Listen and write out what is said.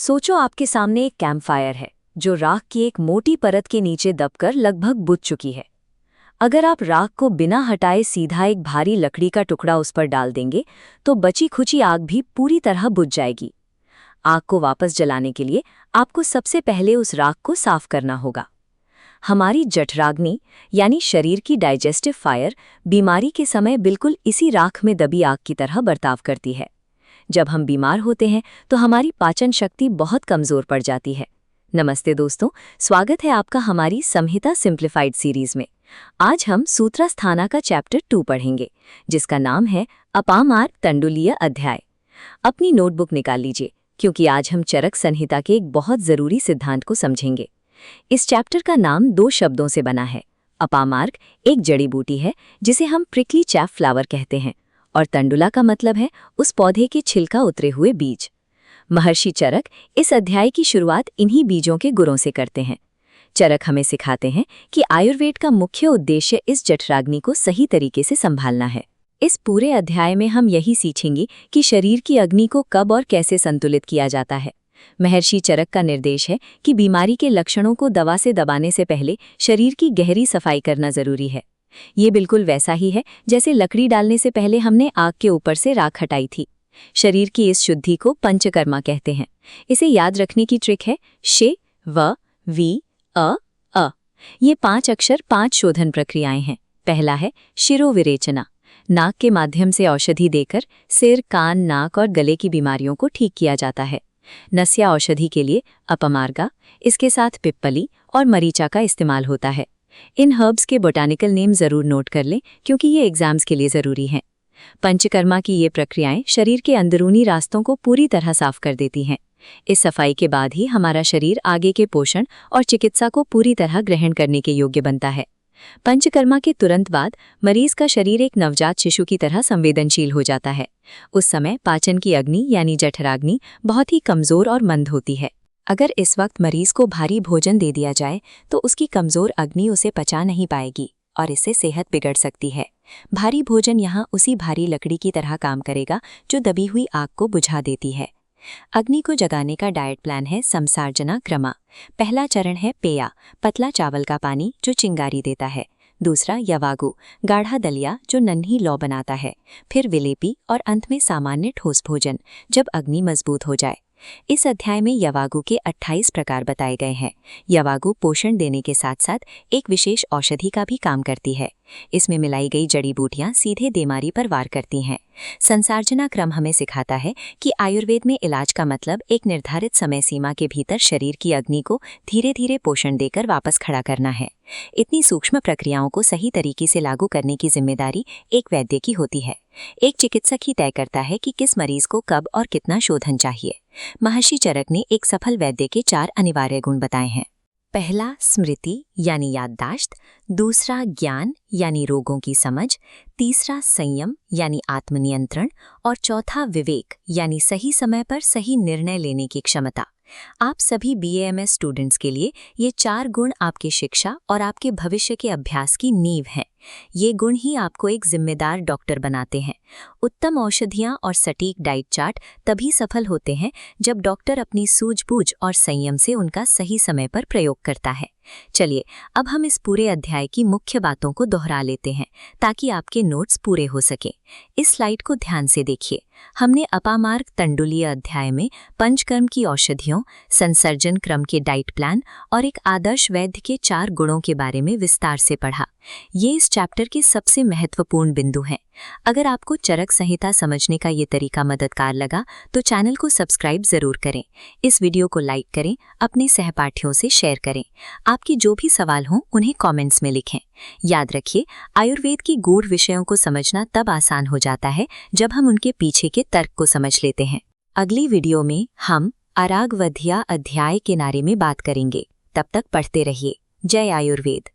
सोचो आपके सामने एक कैंपफायर है जो राख की एक मोटी परत के नीचे दबकर लगभग बुझ चुकी है। अगर आप राख को बिना हटाए सीधा एक भारी लकड़ी का टुकड़ा उस पर डाल देंगे तो बची खुची आग भी पूरी तरह बुझ जाएगी। आग को वापस जलाने के लिए आपको सबसे पहले उस राख को साफ करना होगा। हमारी जठराग्नि यानी शरीर की डाइजेस्टिव फायर बीमारी के समय बिल्कुल इसी राख में दबी आग की तरह बर्ताव करती है। जब हम बीमार होते हैं तो हमारी पाचन शक्ति बहुत कमजोर पड़ जाती है। नमस्ते दोस्तों, स्वागत है आपका हमारी संहिता सिंप्लीफाइड सीरीज में। आज हम सूत्रस्थाना का चैप्टर 2 पढ़ेंगे, जिसका नाम है अपामार्ग तंडुलीय अध्याय। अपनी नोटबुक निकाल लीजिए, क्योंकि आज हम चरक संहिता के एक बहुत जरूरी सिद्धांत को समझेंगे। इस चैप्टर का नाम 2 शब्दों से बना है। अपामार्ग एक जड़ी बूटी है जिसे हम प्रिकली चैफ फ्लावर कहते हैं, और तंडुला का मतलब है उस पौधे के छिलका उतरे हुए बीज। महर्षि चरक इस अध्याय की शुरुआत इन्हीं बीजों के गुणों से करते हैं। चरक हमें सिखाते हैं कि आयुर्वेद का मुख्य उद्देश्य इस जठराग्नि को सही तरीके से संभालना है। इस पूरे अध्याय में हम यही सीखेंगे कि शरीर की अग्नि को कब और कैसे संतुलित किया जाता है। महर्षि चरक का निर्देश है कि बीमारी के लक्षणों को दवा से दबाने से पहले शरीर की गहरी सफाई करना जरूरी है। ये बिल्कुल वैसा ही है जैसे लकड़ी डालने से पहले हमने आग के ऊपर से राख हटाई थी। शरीर की इस शुद्धि को पंचकर्मा कहते हैं। इसे याद रखने की ट्रिक है शे, व, वी, अ। ये 5 अक्षर 5 शोधन प्रक्रियाएं हैं। पहला है शिरोविरेचना। नाक के माध्यम से औषधि देकर सिर, कान, नाक और गले की बीमारियों को ठीक किया जाता है। नस्या औषधि के लिए अपमार्गा, इसके साथ पिप्पली और मरीचा का इस्तेमाल होता है। इन हर्ब्स के बोटानिकल नेम जरूर नोट कर लें, क्योंकि ये एग्जाम्स के लिए जरूरी हैं। पंचकर्मा की ये प्रक्रियाएं शरीर के अंदरूनी रास्तों को पूरी तरह साफ कर देती हैं। इस सफाई के बाद ही हमारा शरीर आगे के पोषण और चिकित्सा को पूरी तरह ग्रहण करने के योग्य बनता है। पंचकर्मा के तुरंत बाद मरीज का शरीर एक नवजात शिशु की तरह संवेदनशील हो जाता है। उस समय पाचन की अग्नि यानी जठराग्नि बहुत ही कमजोर और मंद होती है। अगर इस वक्त मरीज को भारी भोजन दे दिया जाए तो उसकी कमजोर अग्नि उसे पचा नहीं पाएगी और इससे सेहत बिगड़ सकती है। भारी भोजन यहाँ उसी भारी लकड़ी की तरह काम करेगा जो दबी हुई आग को बुझा देती है। अग्नि को जगाने का डाइट प्लान है समसार्जना क्रमा। पहला चरण है पेया, पतला चावल का पानी जो चिंगारी देता है। दूसरा यवागु, गाढ़ा दलिया जो नन्ही लौ बनाता है। फिर विलेपी और अंत में सामान्य ठोस भोजन जब अग्नि मजबूत हो जाए। इस अध्याय में यवागु के 28 प्रकार बताए गए हैं। यवागु पोषण देने के साथ साथ एक विशेष औषधि का भी काम करती है। इसमें मिलाई गई जड़ी बूटियां सीधे बीमारी पर वार करती हैं। संसार्जना क्रम हमें सिखाता है कि आयुर्वेद में इलाज का मतलब एक निर्धारित समय सीमा के भीतर शरीर की अग्नि को धीरे धीरे पोषण देकर वापस खड़ा करना है। इतनी सूक्ष्म प्रक्रियाओं को सही तरीके से लागू करने की जिम्मेदारी एक वैद्य की होती है। एक चिकित्सक ही तय करता है कि किस मरीज को कब और कितना शोधन चाहिए। महर्षि चरक ने एक सफल वैद्य के 4 अनिवार्य गुण बताए हैं। पहला स्मृति यानी याददाश्त, दूसरा ज्ञान यानी रोगों की समझ, तीसरा संयम यानी आत्मनियंत्रण और चौथा विवेक यानी सही समय पर सही निर्णय लेने की क्षमता। आप सभी BAMS स्टूडेंट्स के लिए ये 4 गुण आपकी शिक्षा और आपके भविष्य के अभ्यास की नींव हैं। ये गुण ही आपको एक जिम्मेदार डॉक्टर बनाते हैं। उत्तम औषधियाँ और सटीक डाइट चार्ट तभी सफल होते हैं जब डॉक्टर अपनी सूझबूझ और संयम से उनका सही समय पर प्रयोग करता है। चलिए अब हम इस पूरे अध्याय की मुख्य बातों को दोहरा लेते हैं ताकि आपके नोट्स पूरे हो सकें। इस स्लाइड को ध्यान से देखिए। हमने अपामार्ग तंडुलीय अध्याय में पंचकर्म की औषधियों, संसर्जन क्रम के डाइट प्लान और एक आदर्श वैद्य के 4 गुणों के बारे में विस्तार से पढ़ा। ये इस चैप्टर के सबसे महत्वपूर्ण बिंदु हैं। अगर आपको चरक संहिता समझने का ये तरीका मददगार लगा तो चैनल को सब्सक्राइब जरूर करें। इस वीडियो को लाइक करें, अपने सहपाठियों से शेयर करें। आपके जो भी सवाल हों उन्हें कमेंट्स में लिखें। याद रखिए, आयुर्वेद की गूढ़ विषयों को समझना तब आसान हो जाता है जब हम उनके पीछे के तर्क को समझ लेते हैं। अगली वीडियो में हम अरागवधिया अध्याय के बारे में बात करेंगे। तब तक पढ़ते रहिए। जय आयुर्वेद।